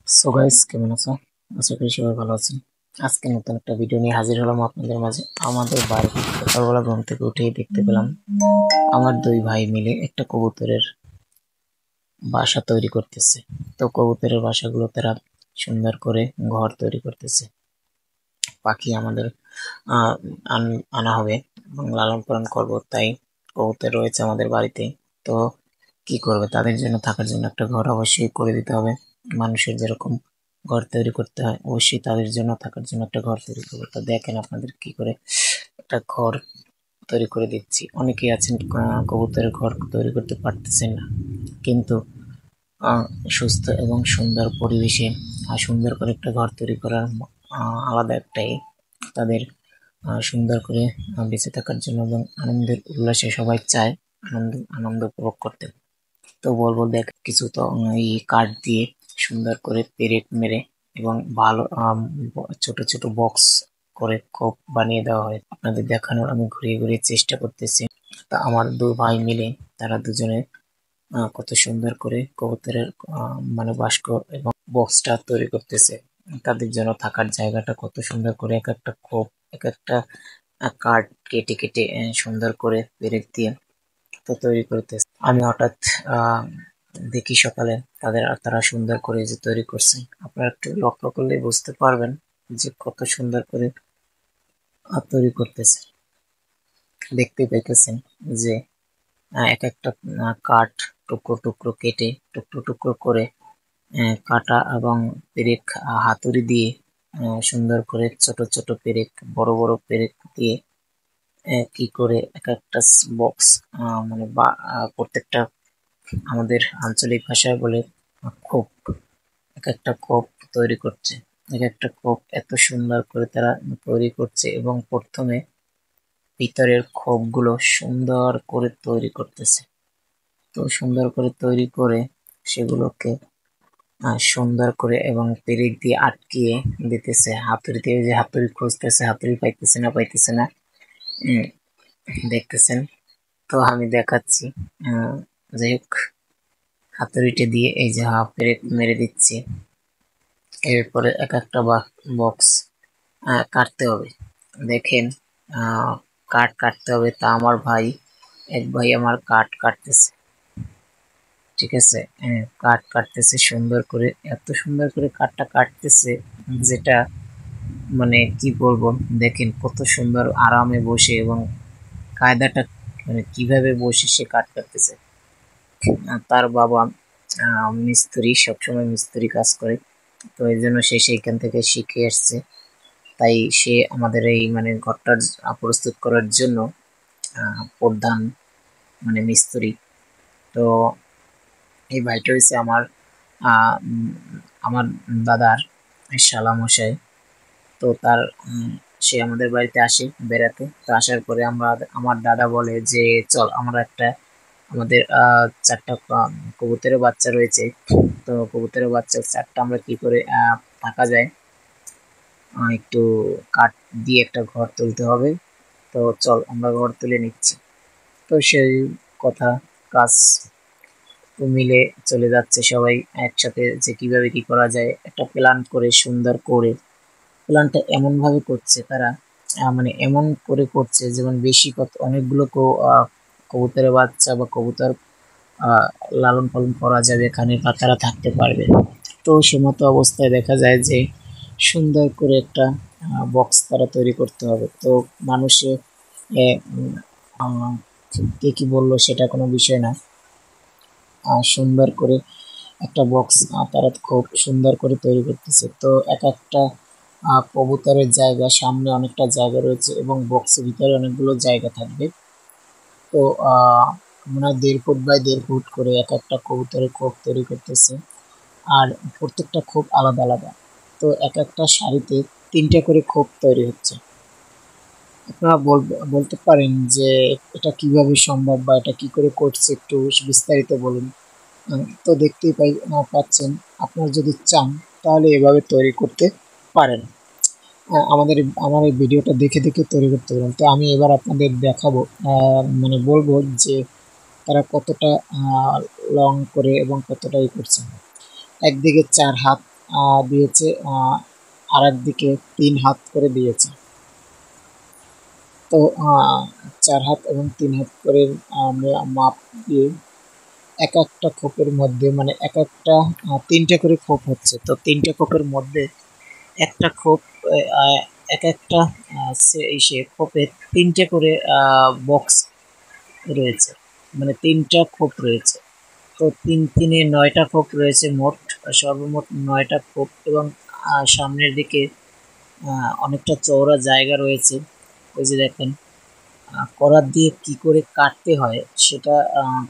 So guys, কেমন আছো? আশা করি সবাই ভালো আছেন। আজকে নতুন একটা ভিডিও নিয়ে হাজির হলাম আপনাদের মাঝে। আমাদের বাড়িতে সকালবেলা ঘুম থেকে উঠেই দেখতে পেলাম আমার দুই ভাই মিলে একটা কবুতরের বাসা তৈরি করতেছে। তো কবুতরের বাসাগুলো তারা সুন্দর করে ঘর তৈরি করতেছে। পাখি আমাদের আহ আনা হবে এবং লালন পালন করবো, তাই কবুতর রয়েছে আমাদের বাড়িতে। তো কি করবে, তাদের জন্য থাকার জন্য একটা ঘর অবশ্যই করে দিতে হবে। মানুষের যেরকম ঘর তৈরি করতে হয়, অবশ্যই তাদের জন্য থাকার জন্য একটা ঘর তৈরি করবো। তো দেখেন আপনাদের কি করে একটা ঘর তৈরি করে দিচ্ছি। অনেকেই আছেন কবুতরের ঘর তৈরি করতে পারতেছেন না, কিন্তু আহ, সুস্থ এবং সুন্দর পরিবেশে সুন্দর করে একটা ঘর তৈরি করার আলাদা একটাই তাদের সুন্দর করে বেঁচে থাকার জন্য এবং আনন্দের উল্লাসে সবাই চায় আনন্দ আনন্দ উপভোগ করতে। তো বলবো, দেখ কিছু তো এই কাঠ দিয়ে সুন্দর করে পেরেক মেরে এবং ভালো ছোট ছোট বক্স করে খোপ বানিয়ে দেওয়া হয়। আপনাদের দেখানোর আমি ঘুরিয়ে ঘুরিয়ে চেষ্টা করতেছি। তা আমার দুই ভাই মিলে তারা দুজনে কত সুন্দর করে কবুতরের মানে বাস্ক এবং বক্সটা তৈরি করতেছে। তাদের জন্য থাকার জায়গাটা কত সুন্দর করে এক একটা খোপ, এক একটা কাঠ কেটে কেটে সুন্দর করে পেরেক দিয়ে তো তৈরি করতেছে। আমি হঠাৎ আহ দেখি সকালে তারা সুন্দর করে যে তৈরি করছে। আপনারা একটু লক্ষ্য করলে বুঝতে পারবেন যে কত সুন্দর করে তৈরি করতেছে। দেখতে পাইতেছেন যে এক একটা কাঠ টুকরো টুকরো কেটে টুকরো টুকরো করে কাটা এবং পেরেক হাতুড়ি দিয়ে সুন্দর করে ছোট ছোট পেরেক, বড় বড় পেরেক দিয়ে কি করে এক একটা বক্স, মানে বা প্রত্যেকটা আমাদের আঞ্চলিক ভাষায় বলে খোপ, এক একটা খোপ তৈরি করছে। এক একটা খোপ এত সুন্দর করে তারা তৈরি করছে এবং প্রথমে ভিতরের খোপগুলো সুন্দর করে তৈরি করতেছে। তো সুন্দর করে তৈরি করে সেগুলোকে সুন্দর করে এবং পেরেক দিয়ে আটকিয়ে দিতেছে। হাতুড়ি দিয়ে, যে হাতুড়ি খুঁজতেছে, হাতুড়ি পাইতেছে না। উম, দেখতেছেন। তো আমি দেখাচ্ছি। যাই হোক, হাতুড়িটা দিয়ে এই যে পেরেক মেরে দিচ্ছি। এরপরে এক একটা বক্স কাটতে হবে। দেখেন, আহ, কাঠ কাটতে হবে। তা আমার ভাই, এক ভাই আমার কাঠ কাটতেছে। ঠিক আছে, কাঠ কাটতেছে সুন্দর করে, এত সুন্দর করে কাঠটা কাটতেছে যেটা মানে কি বলবো। দেখেন কত সুন্দর আরামে বসে এবং কায়দাটা মানে কিভাবে বসে সে কাঠ কাটতেছে। তার বাবা মিস্ত্রি, সবসময় মিস্ত্রি কাজ করে। তো এই জন্য সে সেইখান থেকে শিখে আসছে। তাই সে আমাদের এই মানে ঘরটা প্রস্তুত করার জন্য প্রধান মানে মিস্ত্রি। তো এই ভাইটা হচ্ছে আমার দাদার শালা মশাই। তো সে আমাদের বাড়িতে আসে বেড়াতে। তো আসার পরে আমার দাদা বলে যে চল আমরা একটা, আমাদের চারটা কবুতরের বাচ্চা রয়েছে। তো কবুতরের বাচ্চা চারটা আমরা কি করে থাকা যায়, একটু কাঠ দিয়ে একটা ঘর তুলতে হবে। তো চল আমরা ঘর তুলে নিচ্ছি। তো সেই কথা কাজ তো মিলে চলে যাচ্ছে সবাই একসাথে, যে কিভাবে কি করা যায় একটা প্ল্যান করে সুন্দর করে। প্ল্যানটা এমন ভাবে করছে তারা, মানে এমন করে করছে যেমন বেশি কত অনেকগুলো কবুতরের বাচ্চা বা কবুতর আহ, লালন পালন করা যাবে এখানে বা তারা থাকতে পারবে। তো সে মতো অবস্থায় দেখা যায় যে সুন্দর করে একটা বক্স তারা তৈরি করতে হবে। তো মানুষে এ, উম, আহ, কে কি বললো সেটা কোনো বিষয় না। সুন্দর করে একটা বক্স তারা খুব সুন্দর করে তৈরি করতেছে। তো এক একটা কবুতরের জায়গা, সামনে অনেকটা জায়গা রয়েছে এবং বক্সের ভিতরে অনেকগুলো জায়গা থাকবে। তো মনে হয় 1.5 ফুট বাই 1.5 ফুট করে এক একটা কবুতরের খোপ তৈরি করতেছে। আর প্রত্যেকটা খোপ আলাদা আলাদা। তো এক একটা সারিতে 3টে করে খোপ তৈরি হচ্ছে। আপনারা বলতে পারেন যে এটা কিভাবে সম্ভব বা এটা কি করে করছে, একটু বিস্তারিত বলুন। তো দেখতেই পাচ্ছেন। আপনারা যদি চান তাহলে এভাবে তৈরি করতে পারেন। আমার এই ভিডিওটা দেখে দেখে তৈরি করতে পারেন। তো আমি এবার আপনাদের দেখাবো, মানে বলবো যে তারা কতটা লং করে এবং কতটা করছে। একদিকে 4 হাত দিয়েছে, আর একদিকে 3 হাত করে দিয়েছে। তো 4 হাত এবং 3 হাত করে মাপ দিয়ে এক একটা খোপের মধ্যে মানে এক একটা 3টে করে খোপ হচ্ছে। তো 3টে খোপের মধ্যে একটা খোপ, আহ, এক একটা সে খোপে 3টে করে বক্স রয়েছে, মানে 3টা খোপ রয়েছে। তো 3 3 এ 9টা খোপ রয়েছে মোট, সর্বমোট 9টা খোপ। এবং সামনের দিকে অনেকটা চওড়া জায়গা রয়েছে। ওই যে দেখেন, করাত দিয়ে কি করে কাটতে হয় সেটা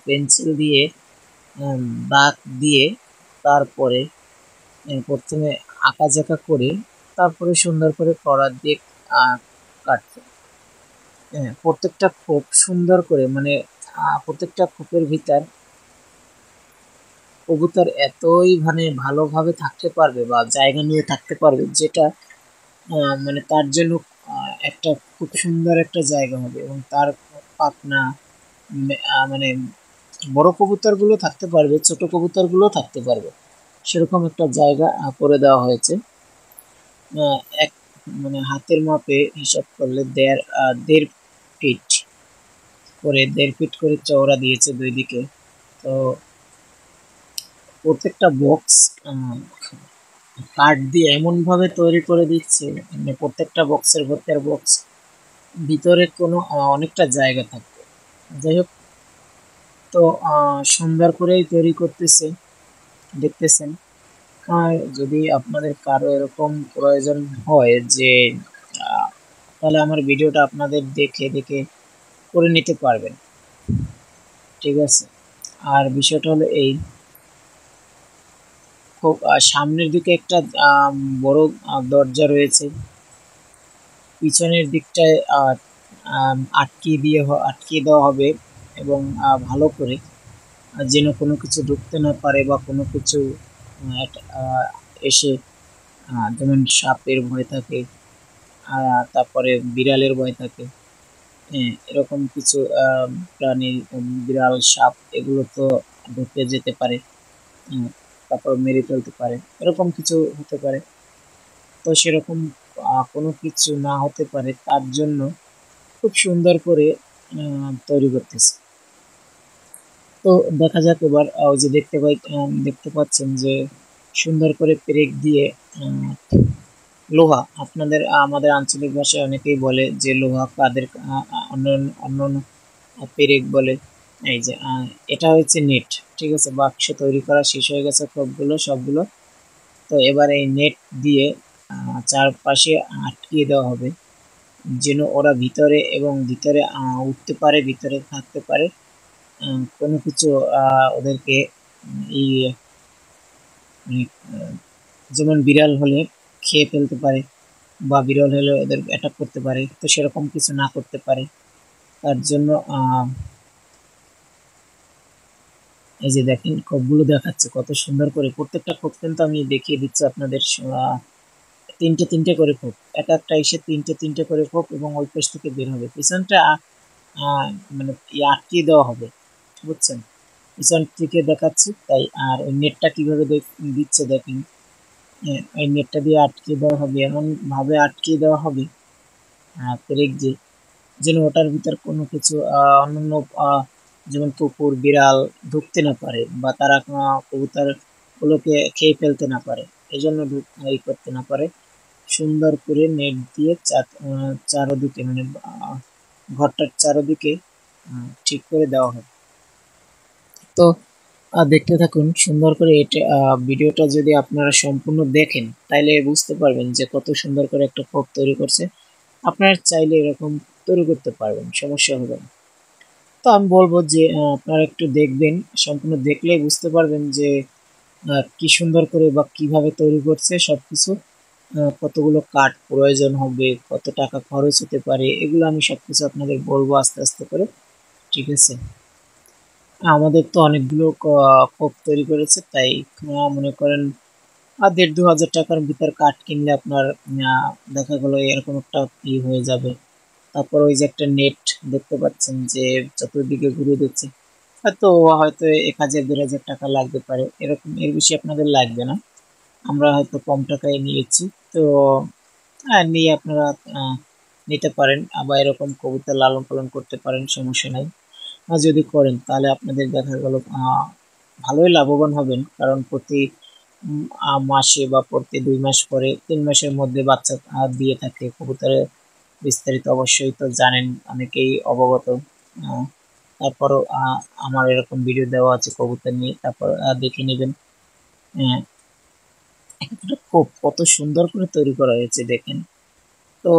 পেন্সিল দিয়ে উম, দাগ দিয়ে তারপরে প্রথমে আঁকাঝাঁকা করে তারপরে সুন্দর করে করাত দিয়ে কাটতে। হ্যাঁ, প্রত্যেকটা খোপ সুন্দর করে মানে প্রত্যেকটা খোপের ভিতর কবুতর এতই মানে ভালোভাবে থাকতে পারবে বা জায়গা নিয়ে থাকতে পারবে, যেটা মানে তার জন্য একটা খুব সুন্দর একটা জায়গা হবে। এবং তার পাখনা মানে বড় কবুতর গুলো থাকতে পারবে, ছোট কবুতর গুলো থাকতে পারবে, সেরকম একটা জায়গা করে দেওয়া হয়েছে। এক মানে হাতের মাপে হিসাব করলে 1.5 ফিট করে, 1.5 ফিট করে চওড়া দিয়েছে দুই দিকে। তো প্রত্যেকটা বক্স কাঠ দিয়ে এমন ভাবে তৈরি করে দিচ্ছে, মানে প্রত্যেকটা বক্সের ভেতর বক্স ভিতরে কোনো অনেকটা জায়গা থাকবে। যাই হোক, তো সুন্দর করেই তৈরি করতেছে, দেখতেছেন। যদি আপনাদের কারো এরকম প্রয়োজন হয় যে তাহলে আমার ভিডিওটা আপনাদের দেখে দেখে করে নিতে পারবেন, ঠিক আছে। আর বিষয়টা হলো এই, খুব সামনের দিকে একটা বড় দরজা রয়েছে, পিছনের দিকটায় আটকিয়ে দেওয়া হবে। এবং ভালো করে যেন কোনো কিছু ঢুকতে না পারে বা কোনো কিছু এসে, যেমন সাপের ভয় থাকে, তারপরে বিড়ালের ভয় থাকে। হ্যাঁ, এরকম কিছু প্রাণী, বিড়াল, সাপ এগুলো তো ঢুকে যেতে পারে, তারপর মেরে ফেলতে পারে, এরকম কিছু হতে পারে। তো সেরকম কোনো কিছু না হতে পারে তার জন্য খুব সুন্দর করে তৈরি করতেছে। তো দেখা যাক এবার, ওই যে দেখতে পাচ্ছেন যে সুন্দর করে পেরেক দিয়ে লোহা, আমাদের আঞ্চলিক ভাষায় অনেকেই বলে যে লোহা, কাদের অন্য অন্য পেরেক বলে। এই যে এটা হচ্ছে নেট, ঠিক আছে। বাক্স তৈরি করা শেষ হয়ে গেছে সবগুলো। তো এবার এই নেট দিয়ে চারপাশে আটকিয়ে দেওয়া হবে, যেন ওরা ভিতরে উঠতে পারে, ভিতরে থাকতে পারে। কোনো কিছু ওদেরকে এই মানে, যেমন বিড়াল হলে খেয়ে ফেলতে পারে বা বিড়াল হলে ওদের অ্যাটাক করতে পারে, তো সেরকম কিছু না করতে পারে তার জন্য এই যে দেখেন খোপগুলো দেখাচ্ছে কত সুন্দর করে। প্রত্যেকটা খোপ কিন্তু আমি দেখিয়ে দিচ্ছি আপনাদের, 3টে করে খোপ, একটা এসে 3টে করে খোপ, এবং ওই পাশ থেকে বের হবে। পিছনটা মানে আটকিয়ে দেওয়া হবে, বুঝছেন। পিছন থেকে দেখাচ্ছি তাই। আর ওই নেটটা কিভাবে দিচ্ছে দেখেন, ওই নেটটা দিয়ে আটকিয়ে দেওয়া হবে, এমন ভাবে আটকিয়ে দেওয়া হবে পেরেক দিয়ে, যেন ওটার ভিতর কোনো কিছু অন্যান্য যেমন কুকুর, বিড়াল ঢুকতে না পারে, বা তারা কবুতর গুলোকে খেয়ে ফেলতে না পারে, এই জন্য করতে না পারে। সুন্দর করে নেট দিয়ে চারোদিকে মানে ঘরটার চারোদিকে ঠিক করে দেওয়া হয়। তো দেখতে থাকুন সুন্দর করে। এটা ভিডিওটা যদি আপনারা সম্পূর্ণ দেখেন তাইলে বুঝতে পারবেন যে কত সুন্দর করে একটা খোপ তৈরি করছে। আপনারা চাইলে এরকম তৈরি করতে পারবেন, সমস্যা হবে না। তো আমি বলবো যে আপনারা একটু দেখবেন, সম্পূর্ণ দেখলেই বুঝতে পারবেন যে কি সুন্দর করে বা কিভাবে তৈরি করছে সবকিছু, কতগুলো কাঠ প্রয়োজন হবে, কত টাকা খরচ হতে পারে, এগুলো আমি সবকিছু আপনাদের বলবো আস্তে আস্তে করে, ঠিক আছে। আমাদের তো অনেকগুলো খোপ তৈরি করেছে, তাই মনে করেন 1,500-2,000 টাকার ভিতর কাঠ কিনলে আপনার দেখা গেলো এরকম একটা হয়ে যাবে। তারপর ওই যে একটা নেট দেখতে পাচ্ছেন যে চতুর্দিকে ঘুরে দিচ্ছে, হয়তো 1,000-2,000 টাকা লাগতে পারে, এরকম, এর বেশি আপনাদের লাগবে না। আমরা হয়তো কম টাকায় নিয়েছি। তো নিয়ে আপনারা নিতে পারেন, আবার এরকম কবুতর লালন পালন করতে পারেন, সমস্যা নাই। যদি করেন তাহলে আপনাদের দেখা গেল ভালোই লাভবান হবেন, কারণ প্রতি মাসে বা প্রতি 2 মাস পরে 3 মাসের মধ্যে বাচ্চা দিয়ে থাকে কবুতরের। বিস্তারিত অবশ্যই তো জানেন, অনেকেই অবগত। তারপরও আমার এরকম ভিডিও দেওয়া আছে কবুতর নিয়ে, তারপর দেখে নেবেন। খুব কত সুন্দর করে তৈরি করা হয়েছে দেখেন। তো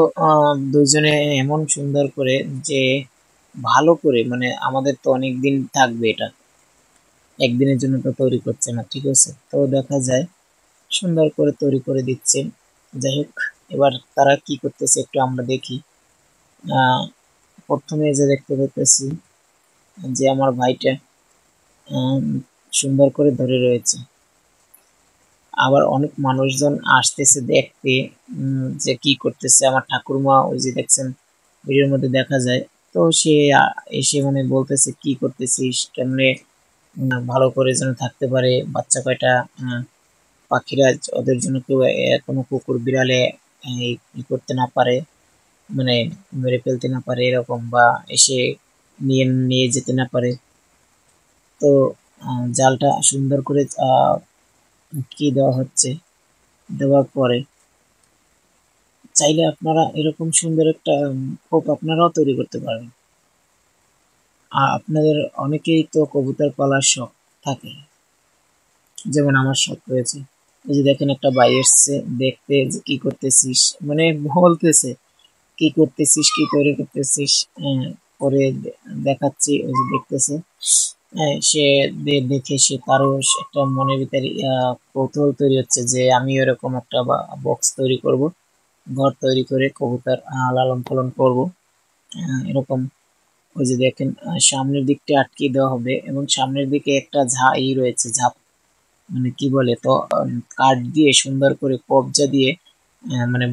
দুইজনে এমন সুন্দর করে যে ভালো করে, মানে আমাদের তো অনেক দিন থাকবে, এটা একদিনের জন্য তো তৈরি করছে না, ঠিক আছে? তো দেখা যায় সুন্দর করে তৈরি করে দিচ্ছে। যাই হোক, এবার তারা কি করতেছে একটু আমরা দেখি। প্রথমে যে দেখতে পেতেছি যে আমার ভাইটা সুন্দর করে ধরে রয়েছে। আবার অনেক মানুষজন আসতেছে দেখতে যে কি করতেছে আমার ঠাকুরমা, ওই যে দেখছেন ভিডিওর মধ্যে দেখা যায়। তো সে এসে মানে বলতেছে কি করতেছিস, কেমনে ভালো করে যেন থাকতে পারে বাচ্চা কয়টা, পাখিরা ওদের জন্য কেউ কোনো কুকুর বিড়ালে ই করতে না পারে, মানে মেরে ফেলতে না পারে এরকম, বা এসে নিয়ে নিয়ে যেতে না পারে। তো জালটা সুন্দর করে কি দেওয়া হচ্ছে, দেওয়ার পরে চাইলে আপনারা এরকম সুন্দর একটা খোপ আপনারাও তৈরি করতে পারেন। আর আপনাদের অনেকেই তো কবুতর পালার শখ থাকে, যেমন আমার শখ রয়েছে। এই যে দেখেন একটা ভাই এসছে দেখতে যে কি করতেছিস, মানে বলতেছে কি করতেছিস, কি করে করতেছিস। পরে দেখাচ্ছি, ওই যে দেখতেছে। সে দেখে সে তারও একটা মনের ভিতরে কৌতূহল তৈরি হচ্ছে যে আমি এরকম একটা বক্স তৈরি করব, ঘর তৈরি করে কবুতর লালন পালন করব এরকম। ওই যে দেখেন সামনের দিকটা আটকে দেওয়া হবে, এবং সামনের দিকে একটা রয়েছে ঝাপ, মানে কি বলে তো, কাঠ দিয়ে সুন্দর করে কবজা দিয়ে, মানে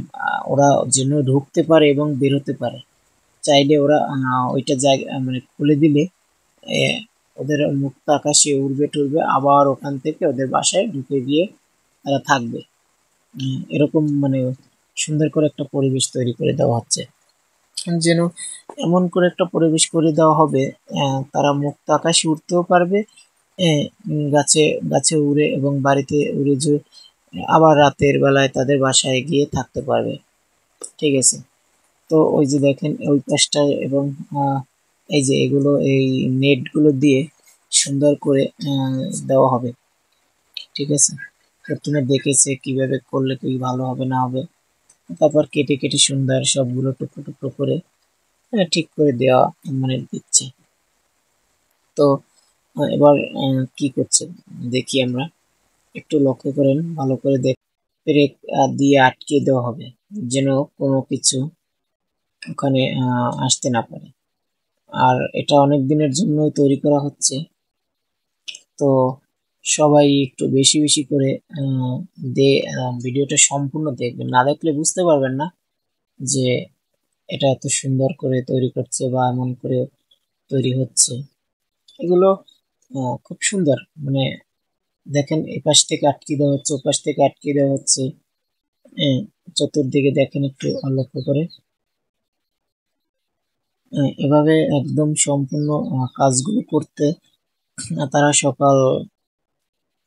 ওরা যেন ঢুকতে পারে এবং বের হতে পারে। চাইলে ওরা ওইটা জায়গা মানে খুলে দিলে ওদের মুক্ত আকাশে উড়বে টুরবে, আবার ওখান থেকে ওদের বাসায় ঢুকে গিয়ে তারা থাকবে। এরকম মানে সুন্দর করে একটা পরিবেশ তৈরি করে দেওয়া হচ্ছে, যেন এমন করে একটা পরিবেশ করে দেওয়া হবে তারা মুক্ত আকাশে উঠতেও পারবে, গাছে গাছে উড়ে এবং বাড়িতে উড়ে যে আবার রাতের বেলায় তাদের বাসায় গিয়ে থাকতে পারবে, ঠিক আছে? তো ওই যে দেখেন ওই পাশটায়, এবং এই যে এগুলো এই নেট গুলো দিয়ে সুন্দর করে দেওয়া হবে, ঠিক আছে? প্রথমে দেখেছে কিভাবে করলে কি ভালো হবে না হবে, তারপর কেটে কেটে সুন্দর সবগুলো টুকরো টুকরো করে ঠিক করে দেওয়া, মানে দিচ্ছে। তো এবার কি করছে দেখি আমরা, একটু লক্ষ্য করেন ভালো করে দেখ। পেরেক দিয়ে আটকে দেওয়া হবে, যেন কোনো কিছু ওখানে আসতে না পারে। আর এটা অনেক দিনের জন্যই তৈরি করা হচ্ছে। তো সবাই একটু বেশি বেশি করে আহ, দে ভিডিওটা সম্পূর্ণ দেখবেন, না দেখলে বুঝতে পারবেন না যে এটা এত সুন্দর করে তৈরি করছে বা এমন করে তৈরি হচ্ছে। এগুলো খুব সুন্দর, মানে দেখেন এপাশ থেকে আটকে দেওয়া হচ্ছে, ওপাশ থেকে আটকে দেওয়া হচ্ছে। আহ, চতুর্দিকে দেখেন একটু লক্ষ্য করে। এভাবে একদম সম্পূর্ণ কাজগুলো করতে তারা সকাল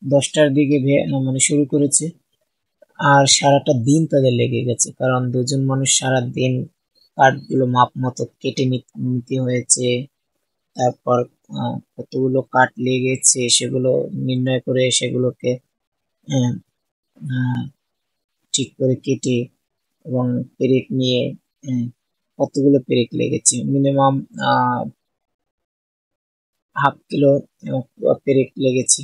10টার দিকে মানে শুরু করেছে, আর সারাটা দিন তাদের লেগে গেছে, কারণ দুজন মানুষ সারা দিন কাঠগুলো মাপ মতো কেটে নিতে হয়েছে। তারপর কতগুলো কাঠ লেগেছে সেগুলো নির্ণয় করে সেগুলোকে আহ, আহ, ঠিক করে কেটে, এবং পেরেক নিয়ে কতগুলো পেরেক লেগেছে, মিনিমাম 1/2 কিলো পেরেক লেগেছে।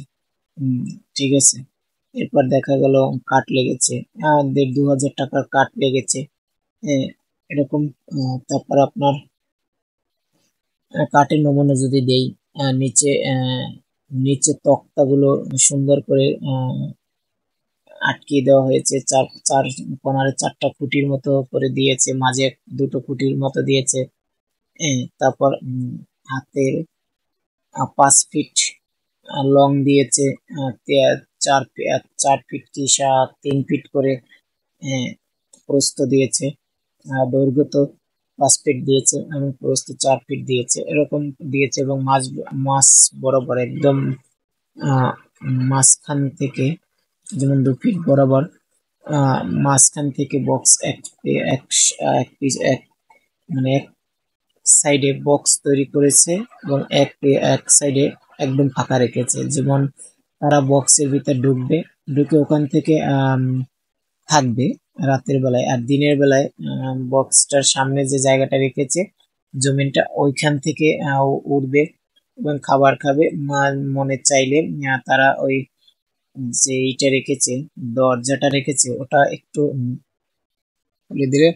ঠিক আছে। এরপর দেখা গেল কাঠ লেগেছে 1,500-2,000 টাকার কাঠ লেগেছে। আহ, এরকম। তারপর আপনার কাঠের নমুনা যদি দেই, নিচে নিচে তক্তাগুলো সুন্দর করে আটকে দেওয়া হয়েছে, চার চার কোণারে 4টা খুঁটির মতো করে দিয়েছে, মাঝে 2টো খুঁটির মতো দিয়েছে। তারপর হাতের 5 ফিট লং দিয়েছে, 4 ফিট কি 3 ফিট করে প্রস্থ দিয়েছে। দৈর্ঘ্য তো 5 ফিট দিয়েছে এবং প্রস্থ 4 ফিট দিয়েছে, এরকম দিয়েছে। এবং মাছ মাছ বরাবর একদম আহ, মাঝখান থেকে, যেমন 2 ফিট বরাবর মাঝখান থেকে বক্স এক এক পিস এক মানে এক সাইডে বক্স তৈরি করেছে এবং এক সাইডে একদম ফাঁকা রেখেছে। যেমন তারা বক্সের ভিতর ঢুকবে, ঢুকে ওখান থেকে থাকবে রাতের বেলায়, আর দিনের বেলায় বক্সটার সামনে যে জায়গাটা রেখেছে জমিনটা, ওইখান থেকে উঠবে এবং খাবার খাবে। মনে চাইলে তারা ওই যে এইটা রেখেছে, দরজাটা রেখেছে, ওটা একটু খুলে দিলে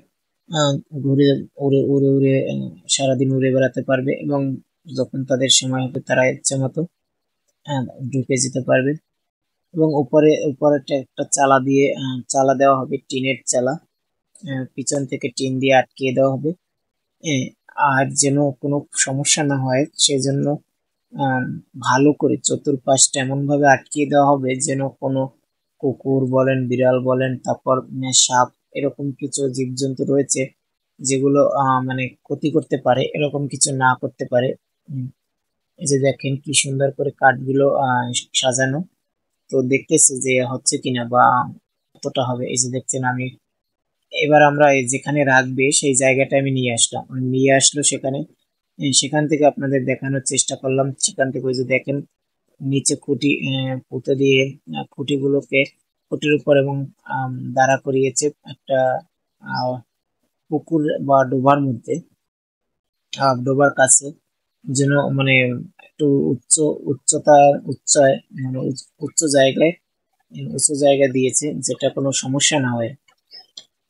আহ, ঘুরে উড়ে উড়ে উড়ে সারাদিন উড়ে বেড়াতে পারবে এবং যখন তাদের সময় হবে তারা ইচ্ছে মতো ঢুকে যেতে পারবে। এবং উপরে একটা চালা দিয়ে চালা দেওয়া হবে, টিনের চালা। পিছন থেকে টিন দিয়ে আটকিয়ে দেওয়া হবে। আহ, আর যেন কোনো সমস্যা না হয় সেজন্য আহ, ভালো করে চতুর্পাশটা এমন ভাবে আটকিয়ে দেওয়া হবে যেন কোনো কুকুর বলেন, বিড়াল বলেন, তারপর সাপ, এরকম কিছু জীবজন্তু রয়েছে যেগুলো মানে ক্ষতি করতে পারে, এরকম কিছু না করতে পারে। উম, এই যে দেখেন কি সুন্দর করে কাঠগুলো সাজানো। তো দেখতেছি যে হচ্ছে কিনা বা কতটা হবে। এই যে দেখছেন, আমি এবার আমরা এই যেখানে রাখবে সেই জায়গাটা আমি নিয়ে আসলাম, নিয়ে আসলো সেখানে। সেখান থেকে আপনাদের দেখানোর চেষ্টা করলাম। সেখান থেকে ওই যে দেখেন নিচে খুঁটি পুঁতে দিয়ে খুঁটিগুলোকে খুঁটির উপর এবং দাঁড়া করিয়েছে একটা আহ, পুকুর বা ডোবার মধ্যে, ডোবার কাছে, যেন মানে একটু উচ্চতা উচ্চয় মানে উচ্চ জায়গায়, উঁচু জায়গা দিয়েছে যেটা কোনো সমস্যা না হয়।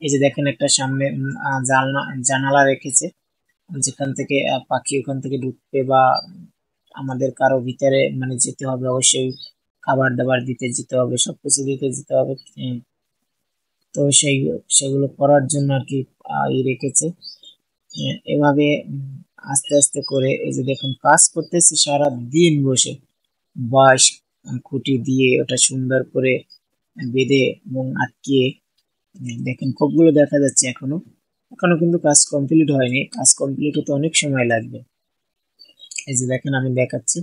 এই যে দেখেন একটা সামনে জানালা রেখেছে, যেখান থেকে পাখি ওখান থেকে ঢুকবে বা আমাদের কারো ভিতরে মানে যেতে হবে, অবশ্যই খাবার দাবার দিতে যেতে হবে, সবকিছু দিতে যেতে হবে। উম, তো সেগুলো করার জন্য আর কি রেখেছে। এভাবে আস্তে আস্তে করে এই যে দেখুন কাজ করতেছি সারা দিন বসে, বাঁশ খুঁটি দিয়ে ওটা সুন্দর করে বেঁধে এবং আটকিয়ে। দেখেন খোপগুলো দেখা যাচ্ছে এখনো, এখনো কিন্তু কাজ কমপ্লিট হয়নি, কাজ কমপ্লিট হতে অনেক সময় লাগবে। এই যে দেখেন আমি দেখাচ্ছি,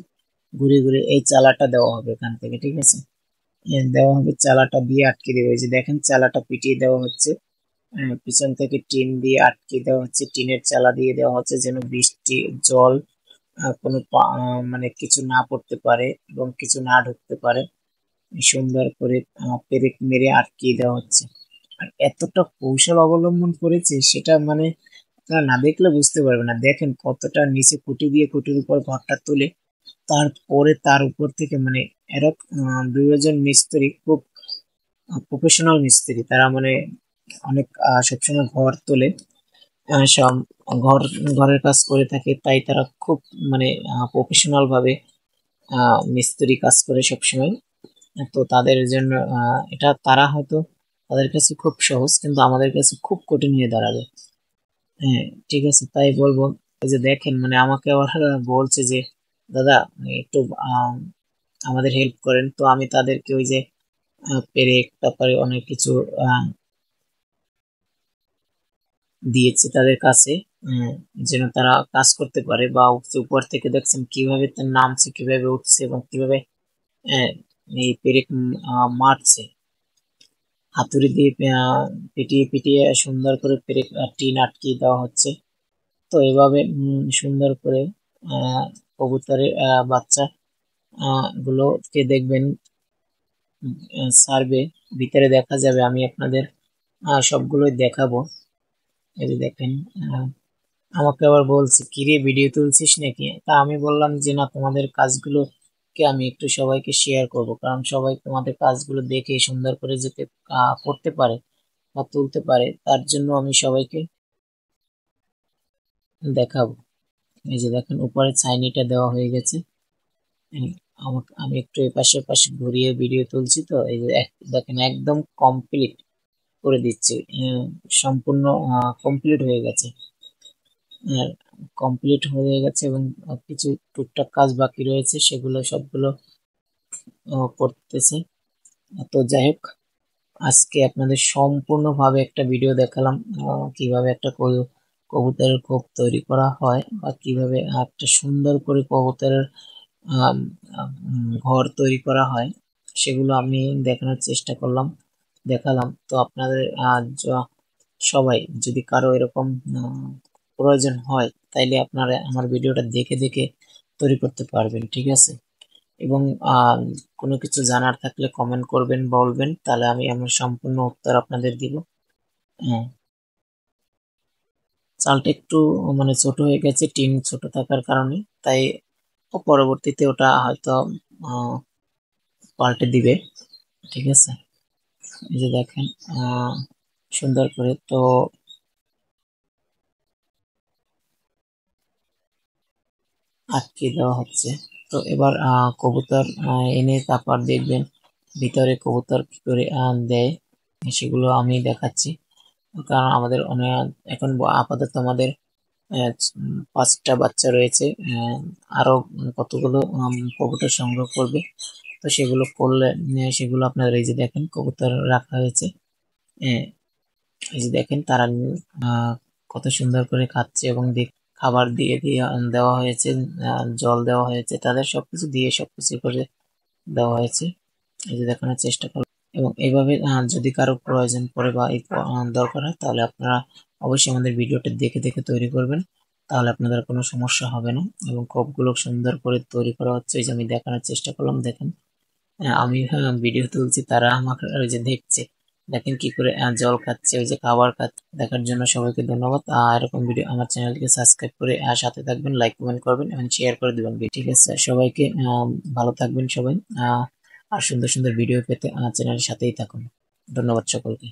ঘুরে ঘুরে এই চালাটা দেওয়া হবে এখান থেকে, ঠিক আছে। দেওয়া হবে, চালাটা দিয়ে আটকে দেবে। এই যে দেখেন চালাটা পিটিয়ে দেওয়া হচ্ছে, পিছন থেকে টিন দিয়ে আটকে দেওয়া হচ্ছে, টিনের চালা দিয়ে দেওয়া হচ্ছে যেন বৃষ্টি জল কোনো মানে কিছু না পড়তে পারে এবং কিছু না ঢুকতে পারে। সুন্দর করে পেরেক মেরে আটকিয়ে দেওয়া হচ্ছে। আর এতটা কৌশল অবলম্বন করেছে সেটা মানে আপনারা না দেখলে বুঝতে পারবে না। দেখেন কতটা নিচে খুঁটি দিয়ে খুঁটির উপর ঘরটা তুলে, তারপরে তার উপর থেকে মানে এরা 2 জন মিস্ত্রি, খুব প্রফেশনাল মিস্ত্রি তারা, মানে অনেক সবসময় ঘর তোলে, সব ঘর ঘরের কাজ করে থাকে, তাই তারা খুব মানে প্রফেশনাল ভাবে মিস্ত্রি কাজ করে সবসময়। তো তাদের জন্য এটা তারা হয়তো তাদের কাছে খুব সহজ, কিন্তু আমাদের কাছে খুব কঠিন হয়ে দাঁড়াবে। হ্যাঁ, ঠিক আছে, তাই বলবো। এই যে দেখেন মানে আমাকে আবার বলছে যে দাদা একটু আহ, আমাদের হেল্প করেন। তো আমি তাদেরকে ওই যে পেরেক, তারপরে অনেক কিছু আহ, দিয়েছি তাদের কাছে, উম, যেন তারা কাজ করতে পারে। বা উঠছে উপর থেকে, দেখছেন কিভাবে তার নামছে, কিভাবে উঠছে এবং কিভাবে আহ, এই পেরেক মারছে হাতুড়ি দিয়ে, পিটিয়ে পিটিয়ে সুন্দর করে পেরেক টিন আটকিয়ে দেওয়া হচ্ছে। তো এভাবে সুন্দর করে কবুতরের বাচ্চা গুলোকে দেখবেন ছাড়বে, ভিতরে দেখা যাবে। আমি আপনাদের সবগুলোই দেখাবো। এই যে দেখেন, আহ, আমাকে আবার বলছে কিরে ভিডিও তুলছিস নাকি। তা আমি বললাম যে না, তোমাদের কাজগুলোকে আমি একটু সবাইকে শেয়ার করব, কারণ সবাই তোমাদের কাজগুলো দেখে সুন্দর করে যেতে করতে পারে বা তুলতে পারে, তার জন্য আমি সবাইকে দেখাবো। এই যে দেখেন উপরে ছাইনিটা দেওয়া হয়ে গেছে। এই আমি একটু এপাশে পাশে ঘুরিয়ে ভিডিও তুলছি, তো এই যে দেখেন একদম কমপ্লিট করে দিচ্ছি। সম্পূর্ণ কমপ্লিট হয়ে গেছে, কমপ্লিট হয়ে গেছে এবং কিছু টুকটাক কাজ বাকি রয়েছে, সেগুলো সবগুলো করতেছে। তো যাই হোক, আজকে আপনাদের সম্পূর্ণভাবে একটা ভিডিও দেখালাম কিভাবে একটা কবুতরের খোপ তৈরি করা হয় বা কিভাবে একটা সুন্দর করে কবুতরের আম, ঘর তৈরি করা হয়, সেগুলো আমি দেখানোর চেষ্টা করলাম, দেখালাম। তো আপনাদের সবাই যদি কারো এরকম প্রয়োজন হয়, তাইলে আপনারা আমার ভিডিওটা দেখে দেখে তৈরি করতে পারবেন, ঠিক আছে? এবং আহ, কোনো কিছু জানার থাকলে কমেন্ট করবেন, বলবেন, তাহলে আমি আমার সম্পূর্ণ উত্তর আপনাদের দিব। হ্যাঁ, চালটা একটু মানে ছোট হয়ে গেছে, টিন ছোট থাকার কারণে, তাই পরবর্তীতে ওটা হয়তো আহ, পাল্টে দিবে, ঠিক আছে? এই যে দেখেন, আহ, সুন্দর করে তো আটকে দেওয়া হচ্ছে। তো এবার কবুতর এনে তারপর দেখবেন ভিতরে কবুতর কি করে দেয়, সেগুলো আমি দেখাচ্ছি। কারণ আমাদের অনেক এখন আপাতত আমাদের 5টা বাচ্চা রয়েছে। আরো কতগুলো কবুতর সংগ্রহ করবে, তো সেগুলো করলে সেগুলো আপনারা এই যে দেখেন কবুতর রাখা হয়েছে। আহ, এই যে দেখেন তারা আহ, কত সুন্দর করে খাচ্ছে এবং খাবার দিয়ে দিয়ে দেওয়া হয়েছে, জল দেওয়া হয়েছে, তাদের সবকিছু দিয়ে সবকিছু করে দেওয়া হয়েছে। এই যে দেখানোর চেষ্টা করো। এবং এইভাবে যদি কারো প্রয়োজন পড়ে বা এই দরকার হয়, তাহলে আপনারা অবশ্যই আমাদের ভিডিওটা দেখে দেখে তৈরি করবেন, তাহলে আপনাদের কোনো সমস্যা হবে না। এবং কোপগুলো সুন্দর করে তৈরি করা হচ্ছে, এই যে আমি দেখানোর চেষ্টা করলাম, দেখেন। আমি ভিডিও তুলছি, তারা আমাকে ওই যে দেখছে, দেখেন কি করে জল খাচ্ছে, ওই যে খাবার খাচ্ছে। দেখার জন্য সবাইকে ধন্যবাদ। এরকম ভিডিও আমার চ্যানেলকে সাবস্ক্রাইব করে সাথে থাকবেন, লাইক কমেন্ট করবেন এবং শেয়ার করে দিবেন, ঠিক আছে? সবাইকে ভালো থাকবেন সবাই। আর সুন্দর সুন্দর ভিডিও পেতে আমার চ্যানেলের সাথেই থাকুন। ধন্যবাদ সকলকে।